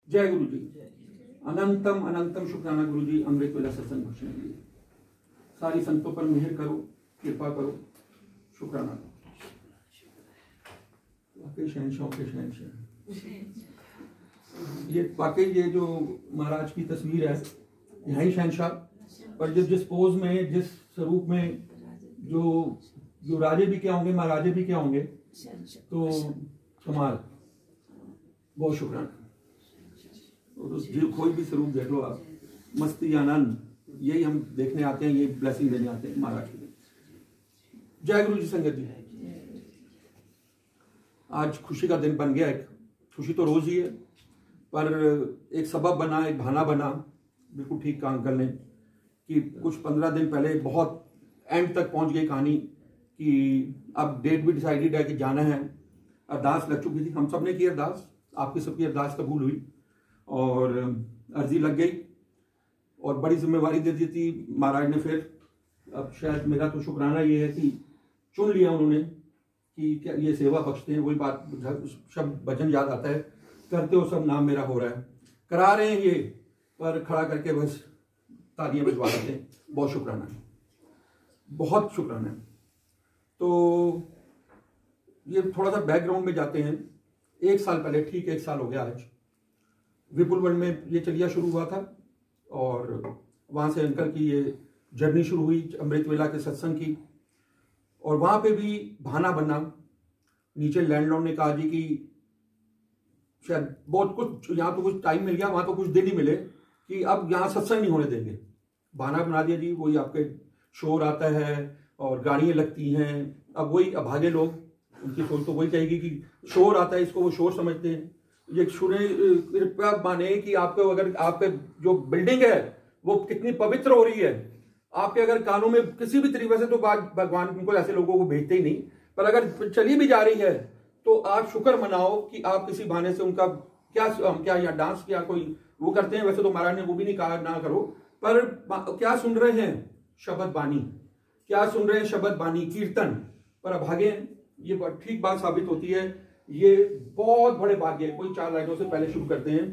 जय गुरु जी। अनंतम अनंतम शुक्राना गुरु जी, अमृत वेला सत्संग बख्शने के लिए। सारी संतों पर मेहर करो, कृपा करो, शुक्राना करो। वाकई शहंशाहों के शहंशाह। ये वाकई ये जो महाराज की तस्वीर है, यहाँ ही शहंशाह, पर जिस पोज में, जिस स्वरूप में, जो राजे भी क्या होंगे, महाराजे भी क्या होंगे, तो कमाल, बहुत शुक्राना। तो कोई भी स्वरूप देख लो आप, मस्ती आनंद, यही हम देखने आते हैं, ये ब्लेसिंग देने आते हैं महाराज के लिए। जय गुरु जी संगत जी। आज खुशी का दिन बन गया। एक खुशी तो रोज ही है, पर एक सबब बना, एक बहाना बना, बिल्कुल ठीक काम कर लें कि कुछ 15 दिन पहले बहुत एंड तक पहुंच गई कहानी कि अब डेट भी डिसाइडेड है कि जाना है। अरदास लग चुकी थी, हम सब ने की अरदास, आपकी सबकी अरदास कबूल हुई और अर्जी लग गई और बड़ी जिम्मेवारी दे दी थी महाराज ने। फिर अब शायद मेरा तो शुक्राना ये है कि चुन लिया उन्होंने कि क्या ये सेवा बख्शते हैं। वही बात, शब्द भजन याद आता है, करते हो सब नाम मेरा हो रहा है, करा रहे हैं ये, पर खड़ा करके बस तालियां बजवा देते हैं। बहुत शुक्राना है, बहुत शुक्राना है। तो ये थोड़ा सा बैकग्राउंड में जाते हैं। 1 साल पहले, ठीक 1 साल हो गया आज, विपुल वर्ल्ड में ये चलिया शुरू हुआ था और वहां से अंकल की ये जर्नी शुरू हुई अमृत वेला के सत्संग की। और वहां पे भी बहाना बना, नीचे लैंडलॉर्ड ने कहा जी कि शायद बहुत कुछ, यहाँ तो कुछ टाइम मिल गया, वहां तो कुछ दिन ही मिले, कि अब यहाँ सत्संग नहीं होने देंगे। बहाना बना दिया जी, वही आपके शोर आता है और गाड़ियां लगती हैं। अब वही अभागे लोग, उनकी सोच तो वही कहेगी कि शोर आता है, इसको वो शोर समझते हैं। ये सुने, कृपया माने कि आपको, अगर आपके जो बिल्डिंग है वो कितनी पवित्र हो रही है, आपके अगर कानों में किसी भी तरीके से, तो भगवान उनको ऐसे लोगों को भेजते ही नहीं, पर अगर चली भी जा रही है तो आप शुक्र मनाओ कि आप किसी बहाने से उनका क्या या डांस किया कोई वो करते हैं। वैसे तो महाराज ने वो भी नहीं कहा ना करो, पर क्या सुन रहे हैं, शब्द बानी, क्या सुन रहे हैं, शब्द बानी, कीर्तन। पर अभागे, ये ठीक बात साबित होती है। ये बहुत बड़े भाग्य, कोई 4 लाइनों से पहले शुरू करते हैं।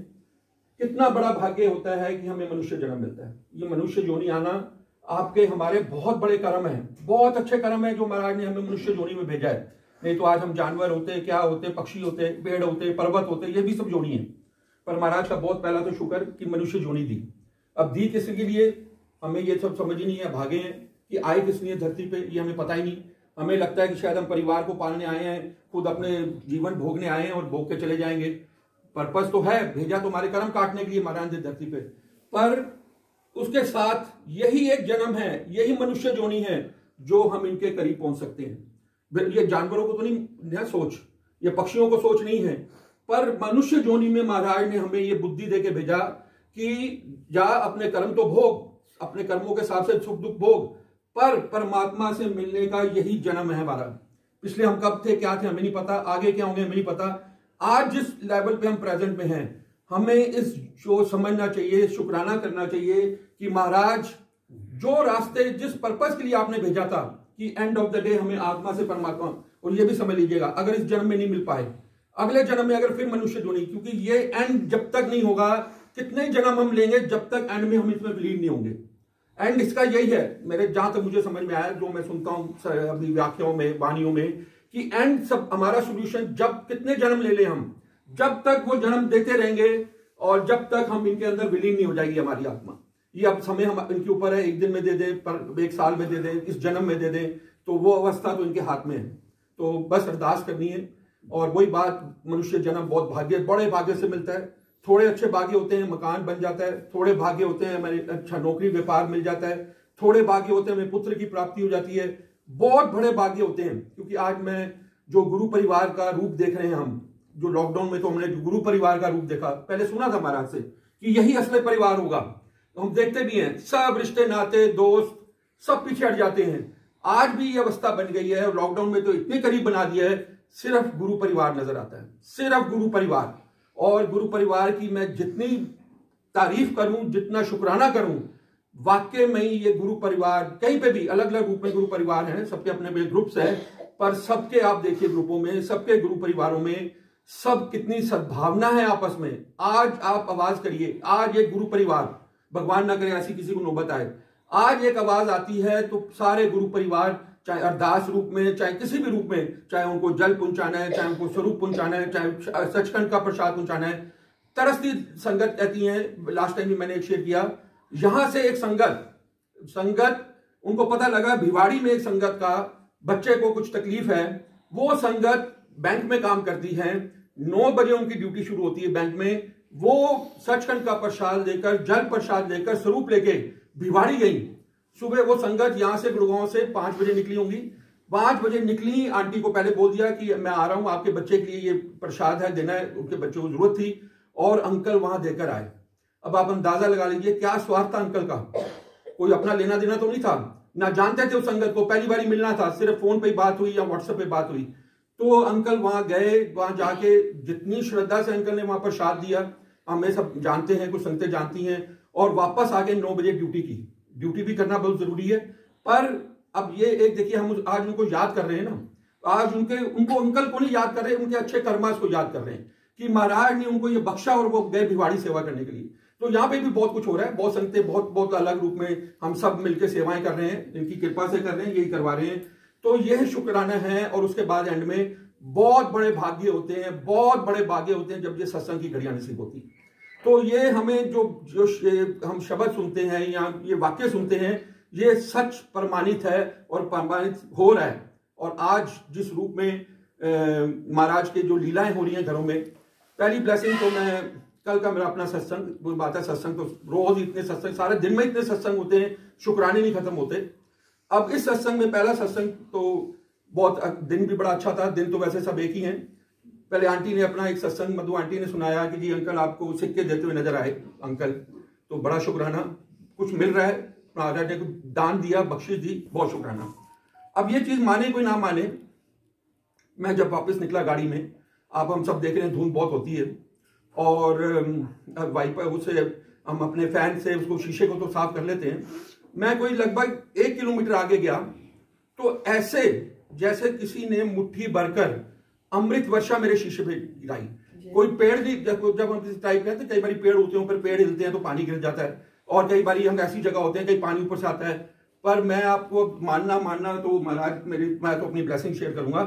कितना बड़ा भाग्य होता है कि हमें मनुष्य जन्म मिलता है। ये मनुष्य जोनी आना आपके हमारे बहुत बड़े कर्म है, बहुत अच्छे कर्म है जो महाराज ने हमें मनुष्य जोनी में भेजा है। नहीं तो आज हम जानवर होते, क्या होते, पक्षी होते, पेड़ होते, पर्वत होते, ये भी सब जोनी है। पर महाराज का बहुत पहला तो शुक्र कि मनुष्य जोनी दी। अब दी किसके लिए, हमें ये सब समझ ही नहीं है। भागे हैं कि आए किस लिए धरती पे, ये हमें पता ही नहीं। हमें लगता है कि शायद हम परिवार को पालने आए हैं, खुद अपने जीवन भोगने आए हैं और भोग के चले जाएंगे। पर्पस तो है, भेजा तो हमारे कर्म काटने के लिए महाराज ने धरती पे, पर उसके साथ यही एक जन्म है, यही मनुष्य जोनी है जो हम इनके करीब पहुंच सकते हैं। ये जानवरों को तो नहीं सोच, ये पक्षियों को सोच नहीं है, पर मनुष्य जोनी में महाराज ने हमें ये बुद्धि दे के भेजा कि जा अपने कर्म तो भोग, अपने कर्मों के हिसाब से सुख दुख भोग, पर परमात्मा से मिलने का यही जन्म है हमारा। पिछले हम कब थे, क्या थे, हमें नहीं पता, आगे क्या होंगे हमें नहीं पता। आज जिस लेवल पे हम प्रेजेंट में हैं, हमें इस जो समझना चाहिए, शुक्राना करना चाहिए कि महाराज जो रास्ते, जिस पर्पस के लिए आपने भेजा था कि एंड ऑफ द डे हमें आत्मा से परमात्मा, और ये भी समझ लीजिएगा अगर इस जन्म में नहीं मिल पाए, अगले जन्म में अगर फिर मनुष्य जोनी, क्योंकि ये एंड जब तक नहीं होगा, कितने जन्म हम लेंगे जब तक एंड में हम इसमें विलीन नहीं होंगे। एंड इसका यही है, मेरे जहां तक मुझे समझ में आया, जो मैं सुनता हूं अपनी व्याख्याओं में, वाणियों में, कि एंड सब हमारा सोल्यूशन, जब कितने जन्म ले ले हम, जब तक वो जन्म देते रहेंगे और जब तक हम इनके अंदर विलीन नहीं हो जाएगी हमारी आत्मा। ये अब समय हम इनके ऊपर है, 1 दिन में दे दे, पर 1 साल में दे दे, इस जन्म में दे दे, तो वो अवस्था तो इनके हाथ में है। तो बस अरदास करनी है। और वही बात, मनुष्य जन्म बहुत भाग्य, बड़े भाग्य से मिलता है। थोड़े अच्छे भाग्य होते हैं मकान बन जाता है, थोड़े भाग्य होते हैं हमें अच्छा नौकरी व्यापार मिल जाता है, थोड़े भाग्य होते हैं हमें पुत्र की प्राप्ति हो जाती है, बहुत बड़े भाग्य होते हैं। क्योंकि आज मैं जो गुरु परिवार का रूप देख रहे हैं हम, जो लॉकडाउन में तो हमने गुरु परिवार का रूप देखा, पहले सुना था महाराज से कि यही असली परिवार होगा, तो हम देखते भी हैं सब रिश्ते नाते दोस्त सब पीछे हट जाते हैं। आज भी ये अवस्था बन गई है, लॉकडाउन में तो इतने करीब बना दिया है, सिर्फ गुरु परिवार नजर आता है, सिर्फ गुरु परिवार। और गुरु परिवार की मैं जितनी तारीफ करूं, जितना शुक्राना करूं, वाकई में ये गुरु परिवार कहीं पे भी अलग अलग रूप में गुरु परिवार हैं, सबके अपने अपने ग्रुप्स हैं, पर सबके आप देखिए ग्रुपों में, सबके गुरु परिवारों में सब कितनी सद्भावना है आपस में। आज आप आवाज करिए, आज एक गुरु परिवार, भगवान ना करे ऐसी किसी को नौबत आए, आज एक आवाज आती है तो सारे गुरु परिवार, चाहे अरदास रूप में, चाहे किसी भी रूप में, चाहे उनको जल पहुंचाना है, चाहे उनको स्वरूप पहुंचाना है, चाहे सचखंड का प्रसाद पहुंचाना है, तरसती संगत कहती है। लास्ट टाइम भी मैंने एक शेयर किया, यहां से एक संगत उनको पता लगा भिवाड़ी में एक संगत का बच्चे को कुछ तकलीफ है, वो संगत बैंक में काम करती है, 9 बजे उनकी ड्यूटी शुरू होती है बैंक में, वो सचखंड का प्रसाद लेकर, जल प्रसाद लेकर, स्वरूप लेके भिवाड़ी गई। सुबह वो संगत यहां से गुड़गांव से 5 बजे निकली होंगी, 5 बजे निकली, आंटी को पहले बोल दिया कि मैं आ रहा हूं, आपके बच्चे के लिए ये प्रसाद है, देना है, उनके बच्चे को जरूरत थी, और अंकल वहां देकर आए। अब आप अंदाजा लगा लीजिए क्या स्वार्थ था अंकल का, कोई अपना लेना देना तो नहीं था, ना जानते थे उस संगत को, पहली बार मिलना था, सिर्फ फोन पे बात हुई या व्हाट्सएप पे बात हुई। तो अंकल वहां गए, वहां जाके जितनी श्रद्धा से अंकल ने वहां प्रसाद दिया, हमें सब जानते हैं, कुछ संगतें जानती हैं, और वापस आके 9 बजे ड्यूटी की। ड्यूटी भी करना बहुत जरूरी है, पर अब ये एक देखिए, हम आज उनको याद कर रहे हैं ना, आज उनको अंकल को नहीं याद कर रहे, उनके अच्छे कर्मास को याद कर रहे हैं कि महाराज ने उनको ये बख्शा और वो गए भिवाड़ी सेवा करने के लिए। तो यहाँ पे भी बहुत कुछ हो रहा है, बहुत संगतें बहुत बहुत अलग रूप में हम सब मिलकर सेवाएं कर रहे हैं, इनकी कृपा से कर रहे हैं, यही करवा रहे हैं। तो यह शुक्राना है। और उसके बाद एंड में बहुत बड़े भाग्य होते हैं, बहुत बड़े भाग्य होते हैं जब ये सत्संग की घड़ियां नसीब होती। तो ये हमें जो हम शब्द सुनते हैं या ये वाक्य सुनते हैं, ये सच प्रमाणित है और प्रमाणित हो रहा है। और आज जिस रूप में महाराज के जो लीलाएं हो रही हैं घरों में, पहली ब्लेसिंग तो मैं कल का मेरा अपना सत्संग, कोई बात है, सत्संग तो रोज इतने सत्संग, सारे दिन में इतने सत्संग होते हैं, शुक्राने नहीं खत्म होते। अब इस सत्संग में पहला सत्संग तो बहुत, दिन भी बड़ा अच्छा था, दिन तो वैसे सब एक ही हैं। पहले आंटी ने अपना एक सत्संग, मधु आंटी ने सुनाया कि जी अंकल आपको सिक्के देते हुए नजर आए अंकल, तो बड़ा शुक्राना, कुछ मिल रहा है, महाराज ने दान दिया, बख्शिश दी, बहुत शुक्राना। अब ये चीज माने कोई ना माने, मैं जब वापस निकला गाड़ी में, आप हम सब देख रहे हैं धुंध बहुत होती है, और वाइपर उसे हम अपने फैन से उसको शीशे को तो साफ कर लेते हैं। मैं कोई लगभग 1 किलोमीटर आगे गया तो ऐसे जैसे किसी ने मुट्ठी भरकर अमृत वर्षा मेरे शीशे पे गिराई। कोई पेड़ भी, जब हम किसी टाइप में, कई बार पेड़ होते हैं, ऊपर पेड़ हिलते हैं तो पानी गिर जाता है, और कई बार हम ऐसी जगह होते हैं कहीं पानी ऊपर से आता है। पर मैं आपको मानना तो महाराज मैं तो अपनी ब्लेसिंग शेयर करूंगा,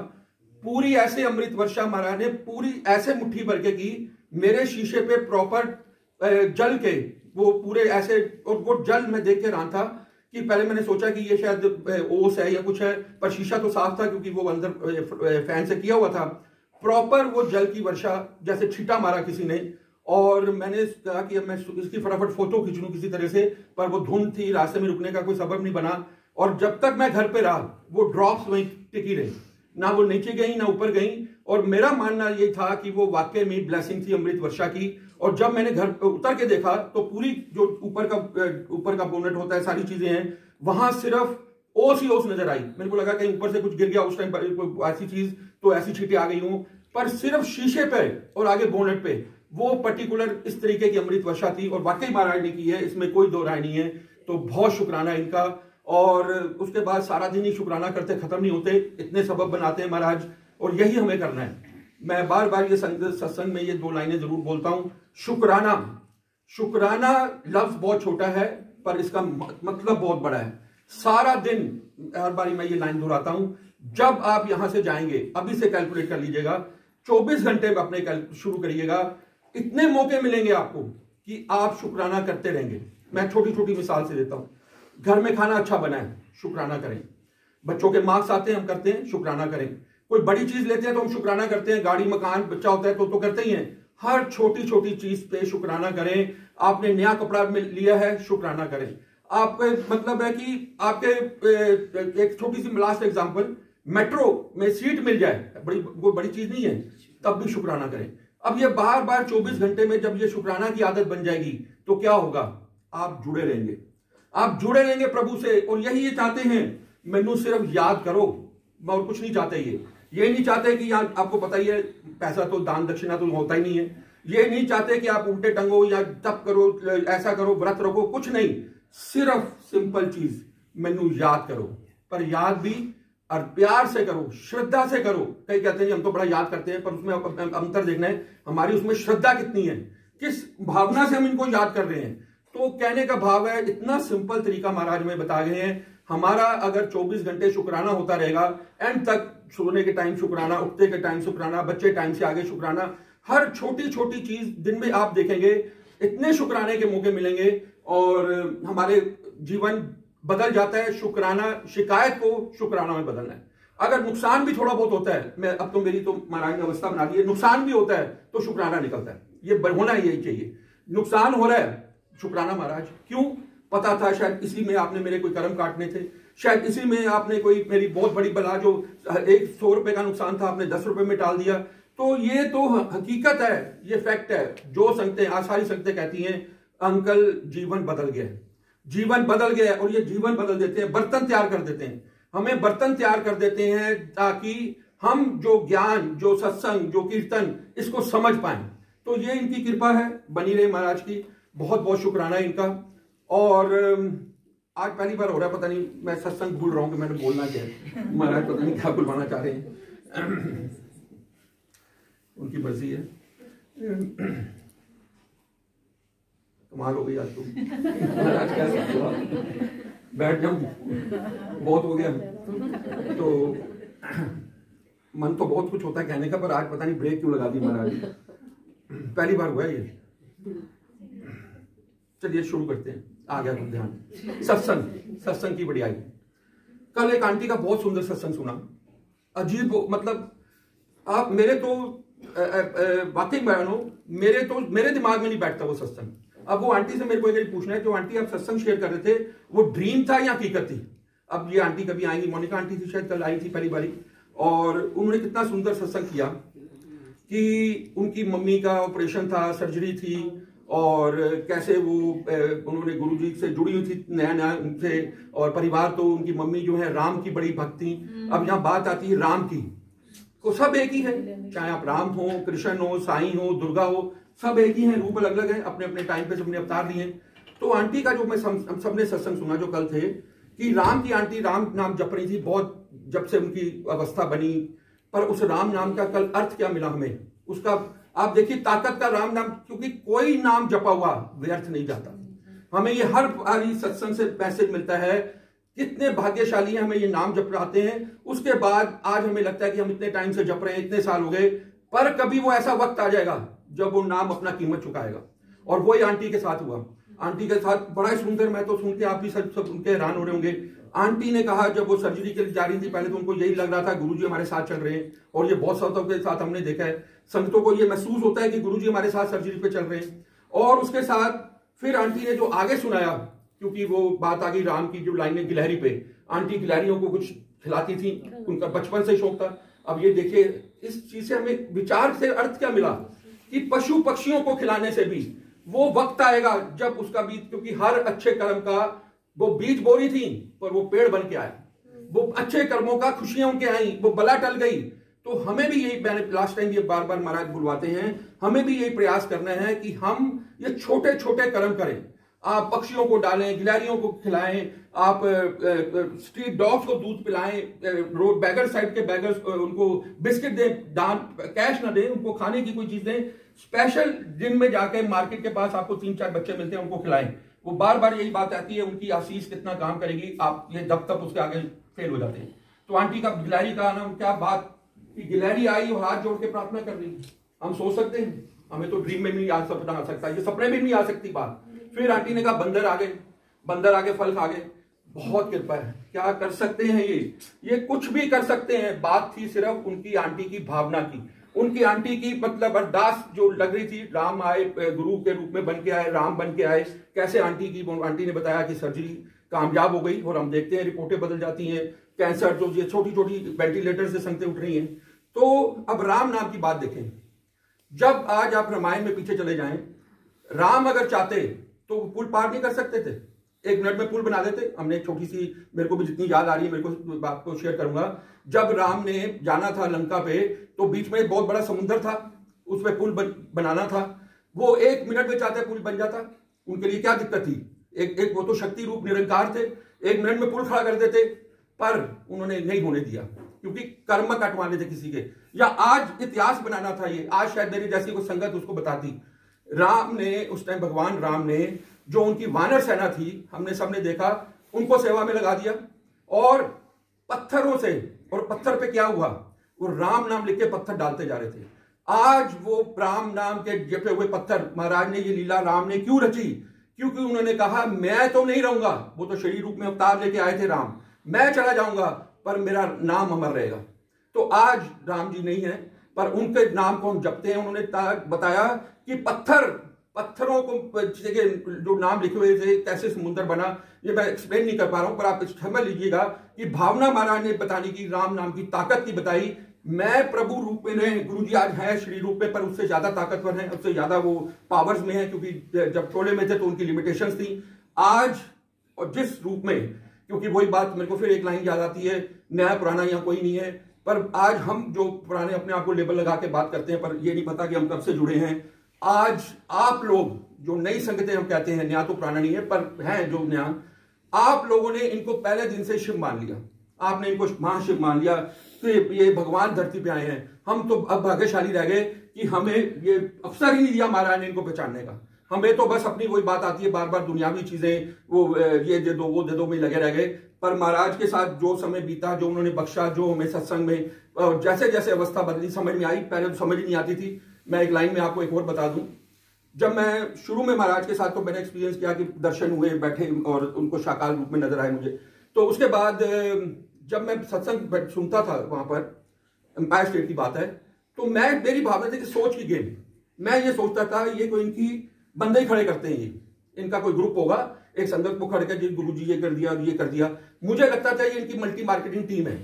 पूरी ऐसे अमृत वर्षा महाराज ने पूरी ऐसे मुट्ठी भर के की, मेरे शीशे पे प्रॉपर जल के वो पूरे ऐसे, और वो जल मैं देख के रहा था कि पहले मैंने सोचा कि ये शायद ओस है या कुछ है, पर शीशा तो साफ था क्योंकि वो अंदर फैन से किया हुआ था। प्रॉपर वो जल की वर्षा, जैसे छींटा मारा किसी ने, और मैंने कहा कि अब मैं इसकी फटाफट फोटो खींच लूं किसी तरह से, पर वो धुंध थी, रास्ते में रुकने का कोई सबब नहीं बना। और जब तक मैं घर पे रहा वो ड्रॉप्स वहीं टिकी रही, ना वो नीचे गई ना ऊपर गई, और मेरा मानना ये था कि वो वाकई में ब्लेसिंग थी अमृत वर्षा की। और जब मैंने घर उतर के देखा तो पूरी जो ऊपर का बोनेट होता है, सारी चीजें हैं, वहां सिर्फ ओस ही ओस नजर आई। मेरे को लगा कहीं ऊपर से कुछ गिर गया उस टाइम पर, कोई ऐसी चीज तो ऐसी छींटे आ गई हूं, पर सिर्फ शीशे पे और आगे बोनेट पे वो पर्टिकुलर इस तरीके की अमृत वर्षा थी, और वाकई महाराज ने की है, इसमें कोई दो राय नहीं है। तो बहुत शुक्राना इनका। और उसके बाद सारा दिन ही शुक्राना करते खत्म नहीं होते, इतने सबब बनाते हैं महाराज, और यही हमें करना है। मैं बार बार ये सत्संग में ये 2 लाइनें जरूर बोलता हूं, शुक्राना। शुक्राना लफ्ज बहुत छोटा है पर इसका मतलब बहुत बड़ा है। सारा दिन, हर बारी मैं ये लाइन दोहराता हूं, जब आप यहां से जाएंगे, अभी से कैलकुलेट कर लीजिएगा, 24 घंटे में अपने शुरू करिएगा, इतने मौके मिलेंगे आपको कि आप शुक्राना करते रहेंगे। मैं छोटी छोटी मिसाल से देता हूं, घर में खाना अच्छा बना है, शुक्राना करें। बच्चों के मार्क्स आते हैं, हम करते हैं, शुक्राना करें। कोई बड़ी चीज लेते हैं तो हम शुक्राना करते हैं, गाड़ी मकान बच्चा होता है तो करते ही हैं। हर छोटी छोटी चीज पे शुक्राना करें। आपने नया कपड़ा लिया है, शुक्राना करें। आपके मतलब है कि आपके एक छोटी सी लास्ट एग्जांपल, मेट्रो में सीट मिल जाए, वो बड़ी चीज नहीं है, तब भी शुक्राना करें। अब ये बार बार 24 घंटे में जब ये शुक्राना की आदत बन जाएगी तो क्या होगा, आप जुड़े रहेंगे, आप जुड़े रहेंगे प्रभु से। और यही ये चाहते हैं, मैनू सिर्फ याद करो, और कुछ नहीं चाहते। ये नहीं चाहते कि आपको पता ही है पैसा तो दान दक्षिणा तो होता ही नहीं है। ये नहीं चाहते कि आप उल्टे टंगो या तप करो, ऐसा करो, व्रत रखो, कुछ नहीं। सिर्फ सिंपल चीज, मैनू याद करो। पर याद भी और प्यार से करो, श्रद्धा से करो। कई कहते हैं जी हम तो बड़ा याद करते हैं, पर उसमें अंतर देखना है हमारी उसमें श्रद्धा कितनी है, किस भावना से हम इनको याद कर रहे हैं। तो कहने का भाव है, इतना सिंपल तरीका महाराज में बता गए हैं। हमारा अगर 24 घंटे शुक्राना होता रहेगा, एंड तक सोने के टाइम शुक्राना, उठते के टाइम शुक्राना, बच्चे टाइम से आगे शुक्राना, हर छोटी छोटी चीज दिन में आप देखेंगे इतने शुक्राने के मौके मिलेंगे और हमारे जीवन बदल जाता है। शुक्राना, शिकायत को शुक्राना में बदलना है। अगर नुकसान भी थोड़ा बहुत होता है, मैं अब तो मेरी तो महाराज ने अवस्था बना दी है, नुकसान भी होता है तो शुक्राना निकलता है। ये होना यही चाहिए। नुकसान हो रहा है, शुक्राना महाराज, क्यों? पता था शायद इसी में आपने मेरे कोई कर्म काटने थे, शायद इसी में आपने कोई मेरी बहुत बड़ी बला, जो 100 रुपए का नुकसान था आपने 10 रुपए में टाल दिया। तो ये तो हकीकत है, ये फैक्ट है। जो संगतें, सारी संगतें कहती हैं अंकल जीवन बदल गया, जीवन बदल गया, और ये जीवन बदल देते हैं, बर्तन तैयार कर देते हैं, हमें बर्तन तैयार कर देते हैं ताकि हम जो ज्ञान, जो सत्संग, जो कीर्तन, इसको समझ पाएं। तो ये इनकी कृपा है, बनी रहे महाराज की। बहुत बहुत शुक्राना इनका। और आज पहली बार हो रहा है, पता नहीं मैं सत्संग भूल रहा हूं कि मैंने बोलना क्या है। महाराज पता नहीं क्या बुलवाना चाह रहे हैं, उनकी मर्जी है। कमाल हो गई आज तो। महाराज क्या सकते हो, बैठ जाऊं, बहुत हो गया। तो मन तो बहुत कुछ होता है कहने का, पर आज पता नहीं ब्रेक क्यों लगा दी महाराज। पहली बार हुआ है ये। चलिए शुरू करते हैं। आ गया तुम ध्यान। सत्संग की बढ़ियाई। कल एक आंटी का बहुत सुंदर सत्संग सुना, अजीब, मतलब आप मेरे तो वाकई बयान हो, मेरे दिमाग में नहीं बैठता वो सत्संग। अब वो आंटी से मेरे को एक पूछना है, जो आंटी आप सत्संग शेयर कर रहे थे, वो ड्रीम था या हकीकत थी? अब ये आंटी कभी आएंगी, मोनिका आंटी थी शायद, कल आई थी पहली बारी, और उन्होंने कितना सुंदर सत्संग किया कि उनकी मम्मी का ऑपरेशन था, सर्जरी थी, और कैसे वो उन्होंने गुरुजी से जुड़ी हुई थी नया उनसे, और परिवार तो उनकी मम्मी जो है राम की बड़ी भक्त थी। अब यहाँ बात आती है राम की, तो सब एक ही है, चाहे आप राम हो, कृष्ण हो, साईं हो, दुर्गा हो, सब एक ही हैं, रूप अलग अलग है, अपने अपने टाइम पे सबने अवतार लिए। तो आंटी का जो मैं सबने सत्संग सुना जो कल थे, कि राम की आंटी राम नाम जप रही थी बहुत, जब से उनकी अवस्था बनी, पर उस राम नाम का कल अर्थ क्या मिला हमें, उसका आप देखिए ताकत का राम नाम, क्योंकि कोई नाम जपा हुआ व्यर्थ नहीं जाता। हमें ये हर बारी सत्संग से मैसेज मिलता है, कितने भाग्यशाली हैं, हमें ये नाम जपराते हैं। उसके बाद आज हमें लगता है कि हम इतने टाइम से जप रहे हैं, इतने साल हो गए, पर कभी वो ऐसा वक्त आ जाएगा जब वो नाम अपना कीमत चुकाएगा। और वही आंटी के साथ हुआ। आंटी के साथ बड़ा ही सुंदर, मैं तो सुन के आप भी सब उनके हैरान हो रहे होंगे। आंटी ने कहा जब वो सर्जरी के लिए जा रही थी, पहले तो उनको यही लग रहा था गुरुजी हमारे साथ चल रहे हैं, और ये बहुत संतों के साथ हमने देखा है, संतों को ये महसूस होता है कि गुरुजी हमारे साथ सर्जरी पे चल रहे हैं। और उसके साथ फिर आंटी ने जो आगे सुनाया, क्योंकि वो बात आ गई राम की जो लाइनें गिलहरी पे, आंटी गिलहरियों को कुछ खिलाती थी, उनका बचपन से शौक था। अब ये देखिए इस चीज से हमें विचार से अर्थ क्या मिला कि पशु पक्षियों को खिलाने से भी वो वक्त आएगा जब उसका बीज, क्योंकि हर अच्छे कर्म का वो बीज बोरी थी पर वो पेड़ बन के आया, वो अच्छे कर्मों का खुशियां उनके आई, वो बला टल गई। तो हमें भी यही, मैंने लास्ट टाइम ये बार बार महाराज बुलवाते हैं, हमें भी यही प्रयास करना है कि हम ये छोटे छोटे कर्म करें। आप पक्षियों को डालें, गिलहरियों को खिलाएं, आप स्ट्रीट डॉग्स को दूध पिलाएं, रोड बैगर साइड के बैगर्स उनको बिस्किट दें, दान कैश ना दें, उनको खाने की कोई चीज दें। स्पेशल दिन में जाके मार्केट के पास आपको 3-4 बच्चे मिलते हैं, उनको खिलाएं। वो बार बार यही बात आती है, उनकी आशीष कितना काम करेगी, आप ये दब तक उसके आगे फेल हो जाते हैं। तो आंटी का गिलहरी का नाम, क्या बात कि गिलहरी आई और हाथ जोड़ के प्रार्थना कर रही। हम सोच सकते हैं, हमें तो ड्रीम में भी आ सकता, ये सपने में भी नहीं आ सकती बात। फिर आंटी ने कहा बंदर आ गए, फल खा गए। बहुत कृपा है, क्या कर सकते हैं ये कुछ भी कर सकते हैं। बात थी सिर्फ उनकी आंटी की भावना की, उनकी आंटी की मतलब अरदास जो लग रही थी, राम आए, गुरु के रूप में बन के आए, राम बन के आए। कैसे आंटी ने बताया कि सर्जरी कामयाब हो गई, और हम देखते हैं रिपोर्टें बदल जाती हैं, कैंसर जो ये छोटी छोटी वेंटिलेटर से संगतें उठ रही हैं। तो अब राम नाम की बात देखें, जब आज आप रामायण में पीछे चले जाएं, राम अगर चाहते तो पुल पार नहीं कर सकते थे, 1 मिनट में पुल बना देते। हमने एक छोटी सी, मेरे को भी जितनी याद आ रही है मेरे को बात को शेयर करूंगा। जब राम ने जाना था लंका पे, तो बीच में एक बहुत बड़ा समुद्र था, उस पर पुल बनाना था। वो 1 मिनट में चाहते पुल बन जाता। उनके लिए क्या दिक्कत थी? एक वो तो शक्ति रूप निरंकार थे, 1 मिनट में पुल खड़ा कर देते। पर उन्होंने नहीं होने दिया, क्योंकि कर्म कटवाने थे किसी के, या आज इतिहास बनाना था ये। आज शायद मेरी जैसी कोई संगत उसको बताती। राम ने उस टाइम, भगवान राम ने जो उनकी वानर सेना थी, हमने सबने देखा, उनको सेवा में लगा दिया और पत्थरों से, और पत्थर पे क्या हुआ, वो राम नाम लिख के पत्थर डालते जा रहे थे। आज वो राम नाम के जपे हुए पत्थर, महाराज ने ये लीला राम ने क्यों रची? क्योंकि उन्होंने कहा मैं तो नहीं रहूंगा, वो तो शरीर रूप में अवतार लेके आए थे राम, मैं चला जाऊंगा पर मेरा नाम अमर रहेगा। तो आज राम जी नहीं है, पर उनके नाम को हम जपते हैं। उन्होंने बताया कि पत्थरों को जो नाम लिखे हुए थे, कैसे समुद्र बना, ये मैं एक्सप्लेन नहीं कर पा रहा हूं, पर आप समझ लीजिएगा कि भावना महाराज ने बताने की, राम नाम की ताकत की बताई। मैं प्रभु रूप में नहीं, गुरु जी आज है श्री रूप में, पर उससे ज्यादा ताकतवर है, उससे ज्यादा वो पावर्स में है, क्योंकि जब चोले में थे तो उनकी लिमिटेशंस थी। आज और जिस रूप में, क्योंकि वही बात मेरे को फिर एक लाइन याद आती है, नया पुराना यहाँ कोई नहीं है, पर आज हम जो पुराने अपने आप को लेबल लगा के बात करते हैं, पर ये नहीं पता कि हम कब से जुड़े हैं। आज आप लोग जो नई संगतें हम कहते हैं, नया तो पुराना नहीं है पर है जो नया, आप लोगों ने इनको पहले दिन से शिव मान लिया, आपने इनको महाशिव मान लिया, तो ये भगवान धरती पे आए हैं। हम तो अब भाग्यशाली रह गए कि हमें ये अवसर ही नहीं दिया महाराज ने इनको पहचानने का। हमें तो बस अपनी वही बात आती है, बार बार दुनियावी चीजें, वो ये दे दो वो दे दो में लगे रह गए। पर महाराज के साथ जो समय बीता, जो उन्होंने बख्शा, जो हमें सत्संग में जैसे जैसे अवस्था बदली, समझ में आई। पहले तो समझ ही नहीं आती थी। मैं एक लाइन में आपको एक और बता दूं, जब मैं शुरू में महाराज के साथ, तो मैंने एक्सपीरियंस किया कि दर्शन हुए, बैठे और उनको साकार रूप में नजर आए मुझे। तो उसके बाद जब मैं सत्संग सुनता था वहां पर, एम्पायर स्टेट की बात है, तो मेरी भावना थी कि सोच की गेम। मैं ये सोचता था ये कोई इनकी बंदे ही खड़े करते हैं, ये इनका कोई ग्रुप होगा, एक संगत को खड़े कर जी गुरु जी ये कर दिया, ये कर दिया। मुझे लगता था ये इनकी मल्टी मार्केटिंग टीम है।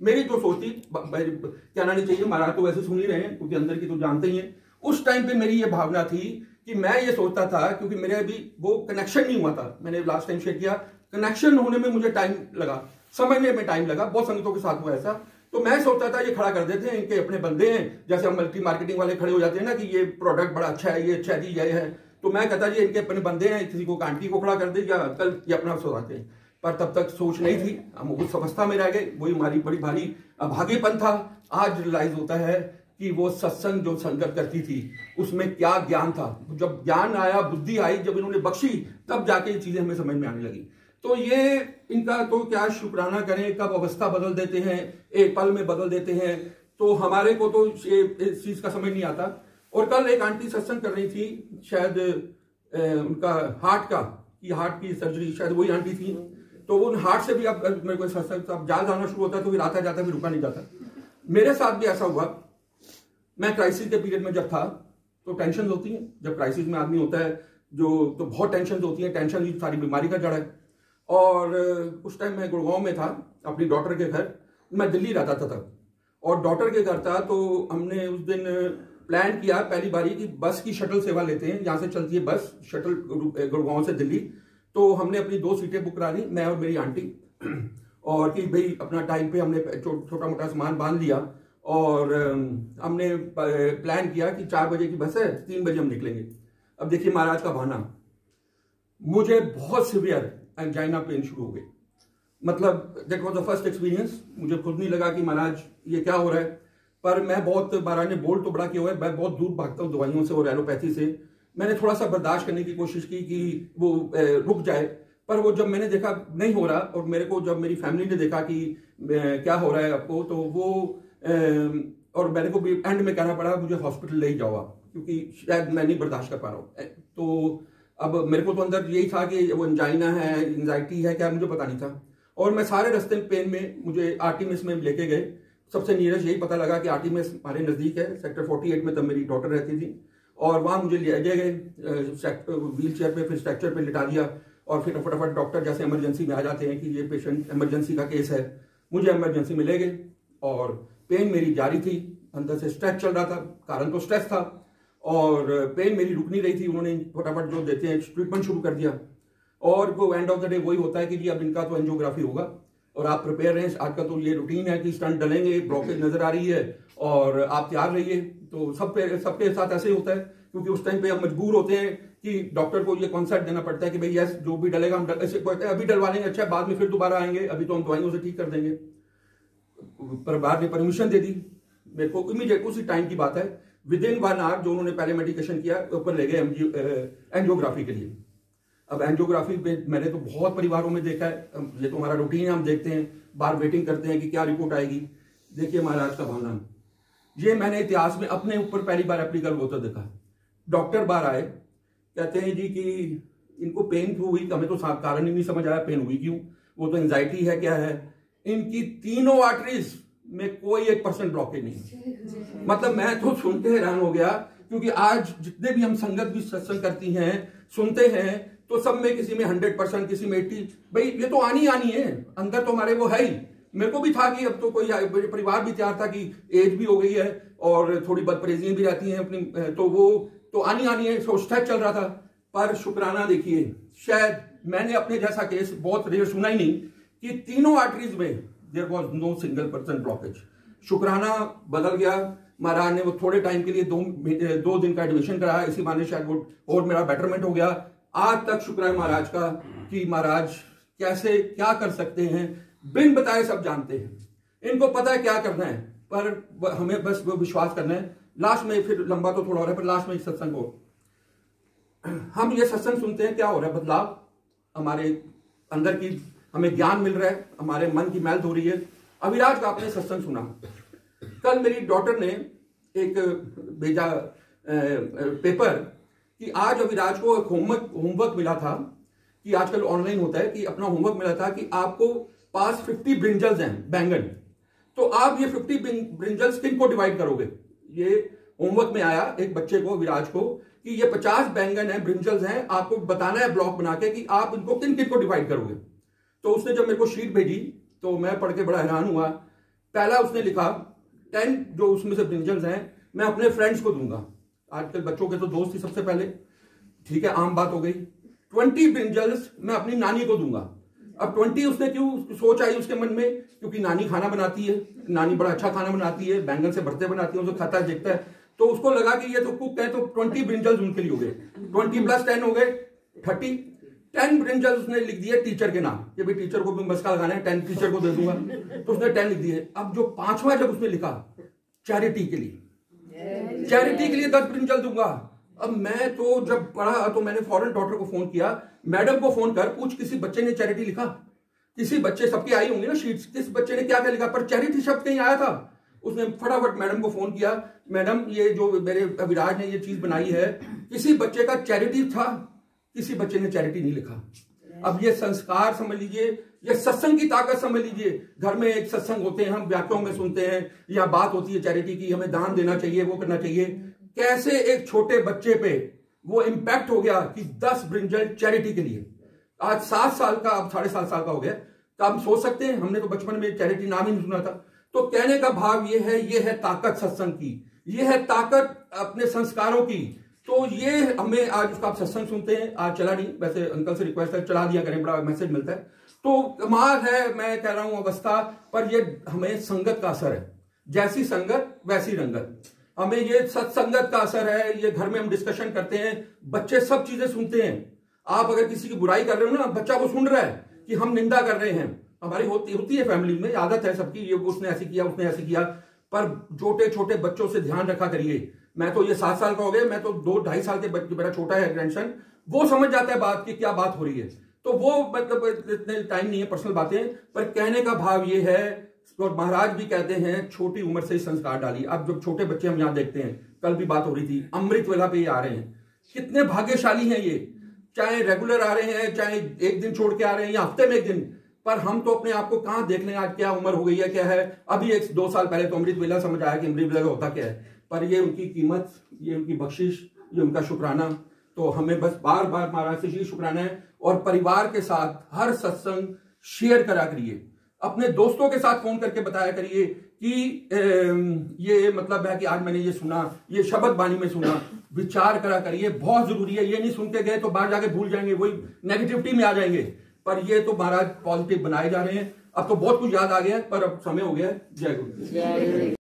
मेरी जो सोच थी, कहना नहीं चाहिए, महाराज तो वैसे सुन ही रहे हैं क्योंकि अंदर की तो जानते ही हैं। उस टाइम पे मेरी ये भावना थी कि मैं ये सोचता था, क्योंकि मेरे अभी वो कनेक्शन नहीं हुआ था, मैंने लास्ट टाइम शेयर किया, कनेक्शन होने में मुझे टाइम लगा, समझने में टाइम लगा, बहुत संगतों के साथ हुआ ऐसा। तो मैं सोचता था ये खड़ा कर देते हैं, इनके अपने बंदे हैं, जैसे हम मल्टी मार्केटिंग वाले खड़े हो जाते हैं ना कि ये प्रोडक्ट बड़ा अच्छा है, ये अच्छा चीज है, तो मैं कहता जी इनके अपने बंदे हैं, किसी को आंटी को खड़ा कर दे या कल ये अपना सुधारते हैं। पर तब तक सोच नहीं थी, हम उस अवस्था में रह गए, वही हमारी बड़ी भारी अभागेपन था। आज रियलाइज होता है कि वो सत्संग जो संगत करती थी उसमें क्या ज्ञान था। जब ज्ञान आया, बुद्धि आई, जब इन्होंने बख्शी, तब जाके ये चीजें हमें समझ में आने लगी। तो ये इनका तो क्या शुक्राना करें, कब अवस्था बदल देते हैं, एक पल में बदल देते हैं। तो हमारे को तो ये इस चीज का समझ नहीं आता। और कल एक आंटी सत्संग कर रही थी, शायद उनका हार्ट की सर्जरी, शायद वही आंटी थी। तो वो हार्ट से भी अब मेरे को सत्संग अब जाना शुरू होता है, तो फिर आता जाता भी रुका नहीं जाता। मेरे साथ भी ऐसा हुआ। मैं क्राइसिस के पीरियड में जब था, तो टेंशन होती है, जब क्राइसिस में आदमी होता है जो, तो बहुत टेंशन होती है। टेंशन ही सारी बीमारी का जड़ है। और उस टाइम मैं गुड़गांव में था अपनी डॉटर के घर, मैं दिल्ली रहता था तब, और डॉटर के घर था। तो हमने उस दिन प्लान किया पहली बारी कि बस की शटल सेवा लेते हैं, यहाँ से चलती है बस शटल गुड़गांव से दिल्ली। तो हमने अपनी 2 सीटें बुक करा ली, मैं और मेरी आंटी, और कि भाई अपना टाइम पे हमने छोटा मोटा सामान बांध लिया। और हमने प्लान किया कि 4 बजे की बस है, 3 बजे हम निकलेंगे। अब देखिए महाराज का बहाना, मुझे बहुत सिवियर एंजाइना पेन शुरू हो गई। मतलब that was the first experience. मुझे खुद नहीं लगा कि महाराज ये क्या हो रहा है, पर मैं बहुत, महाराज ने बोल तो बड़ा किया हुआ है, मैं बहुत दूर भागता हूँ दवाइयों से और एलोपैथी से। मैंने थोड़ा सा बर्दाश्त करने की कोशिश की कि वो रुक जाए, पर वो जब मैंने देखा नहीं हो रहा, और मेरे को जब मेरी फैमिली ने देखा कि क्या हो रहा है आपको, तो वो और मेरे को भी एंड में कहना पड़ा मुझे हॉस्पिटल ले ही जाओ आप, क्योंकि शायद मैं नहीं बर्दाश्त कर पा रहा हूँ। तो अब मेरे को तो अंदर यही था कि वो एंजाइना है, एंजाइटी है, क्या मुझे पता नहीं था। और मैं सारे रास्ते पेन में, मुझे आर्टिमिस में लेके गए। सबसे नियरेस्ट यही पता लगा कि आर्टिमिस हमारे नजदीक है, सेक्टर 48 में तब मेरी डॉटर रहती थी। और वहां मुझे ले गए व्हील चेयर पे, फिर स्ट्रक्चर पे लिटा दिया, और फिर फटाफट डॉक्टर जैसे इमरजेंसी में आ जाते हैं कि ये पेशेंट इमरजेंसी का केस है, मुझे इमरजेंसी में ले गए। और पेन मेरी जारी थी, अंदर से स्ट्रेस चल रहा था, कारण तो स्ट्रेस था, और पेन मेरी रुक नहीं रही थी। उन्होंने फटाफट जो देते हैं ट्रीटमेंट शुरू कर दिया। और वो एंड ऑफ द डे वही होता है कि जी अब इनका तो एंजियोग्राफी होगा और आप प्रिपेयर रहें। आज का तो ये रूटीन है कि स्टंट डलेंगे, ब्लॉकेज नजर आ रही है और आप तैयार रहिए। तो सबके साथ ऐसे ही होता है, क्योंकि उस टाइम पे हम मजबूर होते हैं कि डॉक्टर को ये कॉन्सेप्ट देना पड़ता है कि भाई यस जो भी डलेगा हम ऐसे कहते हैं अभी डलवा लेंगे, अच्छा बाद में फिर दोबारा आएंगे, अभी तो हम दवाइयों से ठीक कर देंगे। परिवार ने परमिशन दे दी मेरे को, इमीडिएट उसी टाइम की बात है, विद इन 1 आवर जो उन्होंने पहले मेडिकेशन किया ऊपर ले गए एंजियोग्राफी के लिए। अब एंजियोग्राफी पे मैंने तो बहुत परिवारों में देखा है, ये तो हमारा रूटीन है, हम देखते हैं बार वेटिंग करते हैं कि क्या रिपोर्ट आएगी। देखिए महाराज का भावना, ये मैंने इतिहास में अपने ऊपर पहली बार एप्लीकेबल होता देखा। डॉक्टर बार आए, कहते हैं जी कि इनको पेन क्यों हुई, हमें तो कारण ही नहीं समझ आया पेन हुई क्यों, वो तो एंजाइटी है क्या है। इनकी तीनों आर्टरीज में कोई 1% ब्लॉकेज नहीं। मतलब मैं तो सुन के हैरान हो गया, क्योंकि आज जितने भी हम संगत भी सत्संग करती हैं सुनते हैं तो सब में किसी में 100%, किसी में 80। भाई ये तो आनी है, अंदर तो हमारे वो है ही। मेरे को भी था कि अब तो कोई परिवार भी तैयार था कि एज भी हो गई है और थोड़ी बदपरेजियां भी रहती हैं अपनी, तो वो तो आनी है, सोचता चल रहा था। पर शुक्राना देखिए, शायद मैंने अपने जैसा केस बहुत रेयर सुना ही नहीं कि तीनों आर्टरीज में देयर वाज नो % ब्लॉकेज। शुक्राना बदल गया। महाराज ने वो थोड़े टाइम के लिए 2 दिन का एडमिशन कराया, इसी बहाने शायद वो और मेरा बेटरमेंट हो गया। आज तक शुक्र है महाराज का कि महाराज कैसे क्या कर सकते हैं, बिन बताए सब जानते हैं, इनको पता है क्या करना है, पर हमें बस वो विश्वास करना है। लास्ट में फिर लंबा तो थोड़ा हो रहा है, पर लास्ट में एक सत्संग हो, हम ये सत्संग सुनते हैं, क्या हो रहा है, बदलाव हमारे अंदर की, हमें ज्ञान मिल रहा है, हमारे मन की मैल हो रही है। अविराज का आपने सत्संग सुना, कल मेरी डॉटर ने एक भेजा पेपर कि आज अविराज को होमवर्क मिला था, कि आजकल ऑनलाइन होता है, कि अपना होमवर्क मिला था कि आपको पास 50 ब्रिंजल्स हैं बैंगन, तो आप ये 50 ब्रिंजल्स किन को डिवाइड करोगे। ये होमवर्क में आया एक बच्चे को, विराज को, कि ये 50 बैंगन है, ब्रिंजल्स हैं, आपको बताना है ब्लॉक बना के कि आप इनको किन किन को डिवाइड करोगे। तो उसने जब मेरे को शीट भेजी तो मैं पढ़ के बड़ा हैरान हुआ। पहला उसने लिखा 10 जो उसमें से ब्रिंजल्स हैं मैं अपने फ्रेंड्स को दूंगा। आजकल बच्चों के तो दोस्त ही सबसे पहले, ठीक है, आम बात हो गई। 20 ब्रिंजल्स मैं अपनी नानी को दूंगा। अब 20 उसने क्यों सोच आई उसके मन में, क्योंकि नानी खाना बनाती है, नानी बड़ा अच्छा खाना बनाती है, बैंगन से भरते बनाती है, उसको खाता है, देखता है, तो उसको लगा कि ये तो कुक है, तो 20 ब्रिंजल्स उनके लिए हो गए। 20 + 10 हो गए 30। 10 ब्रिंजल्स उसने लिख दिए टीचर के नाम, कि भाई टीचर को भी मस्का लगाना है, 10 टीचर को दे दूंगा, तो उसने 10 लिख दिए। अब जो 5वां जब उसने लिखा चैरिटी के लिए 10 ब्रिंजल दूंगा। अब मैं तो जब पढ़ा तो मैंने फौरन डॉक्टर को फोन किया, मैडम को फोन कर पूछ किसी बच्चे ने चैरिटी लिखा। किसी बच्चे, सबके आई होंगी ना शीट्स, किस बच्चे ने क्या क्या लिखा, पर चैरिटी शब्द कहीं आया था। उसने फटाफट मैडम को फोन किया, मैडम ये जो मेरे अविराज ने ये चीज बनाई है, किसी बच्चे का चैरिटी था, किसी बच्चे ने चैरिटी नहीं लिखा। अब ये संस्कार समझ लीजिए, ये सत्संग की ताकत समझ लीजिए। घर में एक सत्संग होते हैं, हम व्याख्याओं में सुनते हैं, या बात होती है चैरिटी की, हमें दान देना चाहिए, वो करना चाहिए। कैसे एक छोटे बच्चे पे वो इंपैक्ट हो गया कि 10 ब्रिंजल चैरिटी के लिए। आज 7 साल का, अब 7.5 साल का हो गया, तो आप सोच सकते हैं, हमने तो बचपन में चैरिटी नाम ही नहीं सुना था। तो कहने का भाव ये है ताकत सत्संग की, ये है ताकत अपने संस्कारों की। तो ये हमें आज उसका आप सत्संग सुनते हैं, आज चला नहीं, वैसे अंकल से रिक्वेस्ट है चला दिया करें, बड़ा मैसेज मिलता है। तो कमाल है, मैं कह रहा हूं अवस्था, पर ये हमें संगत का असर है, जैसी संगत वैसी रंगत। हमें ये सत्संगत का असर है, ये घर में हम डिस्कशन करते हैं, बच्चे सब चीजें सुनते हैं। आप अगर किसी की बुराई कर रहे हो ना, बच्चा वो सुन रहा है कि हम निंदा कर रहे हैं। हमारी होती है फैमिली में, आदत है सबकी, ये उसने ऐसे किया, उसने ऐसे किया। पर छोटे छोटे बच्चों से ध्यान रखा करिए। मैं तो ये 7 साल का हो गया, मैं तो 2-2.5 साल के बच्चे, मेरा छोटा है ग्रैंडसन, वो समझ जाता है बात की क्या बात हो रही है। तो वो मतलब इतने टाइम नहीं है पर्सनल बातें, पर कहने का भाव ये है, और महाराज भी कहते हैं छोटी उम्र से ही संस्कार डालिए। अब जब छोटे बच्चे हम यहाँ देखते हैं, कल भी बात हो रही थी, अमृत वेला पे ये आ रहे हैं, कितने भाग्यशाली हैं ये, चाहे रेगुलर आ रहे हैं, चाहे एक दिन छोड़ के आ रहे हैं या हफ्ते में एक दिन। पर हम तो अपने आप को कहां देख लें, आज क्या उम्र हो गई है, क्या है। अभी 1-2 साल पहले तो अमृत वेला समझ आया कि अमृत वेला होता क्या है, पर ये उनकी कीमत, ये उनकी बख्शिश, ये उनका शुक्राना। तो हमें बस बार बार महाराज से यही शुक्राना है। और परिवार के साथ हर सत्संग शेयर करा करिए, अपने दोस्तों के साथ फोन करके बताया करिए कि ये मतलब है कि आज मैंने ये सुना, ये शब्द बानी में सुना, विचार करा करिए, बहुत जरूरी है। ये नहीं सुन के गए तो बाहर जाके भूल जाएंगे, वही नेगेटिविटी में आ जाएंगे। पर ये तो महाराज पॉजिटिव बनाए जा रहे हैं। अब तो बहुत कुछ याद आ गया है, पर अब समय हो गया है। जय गुरु।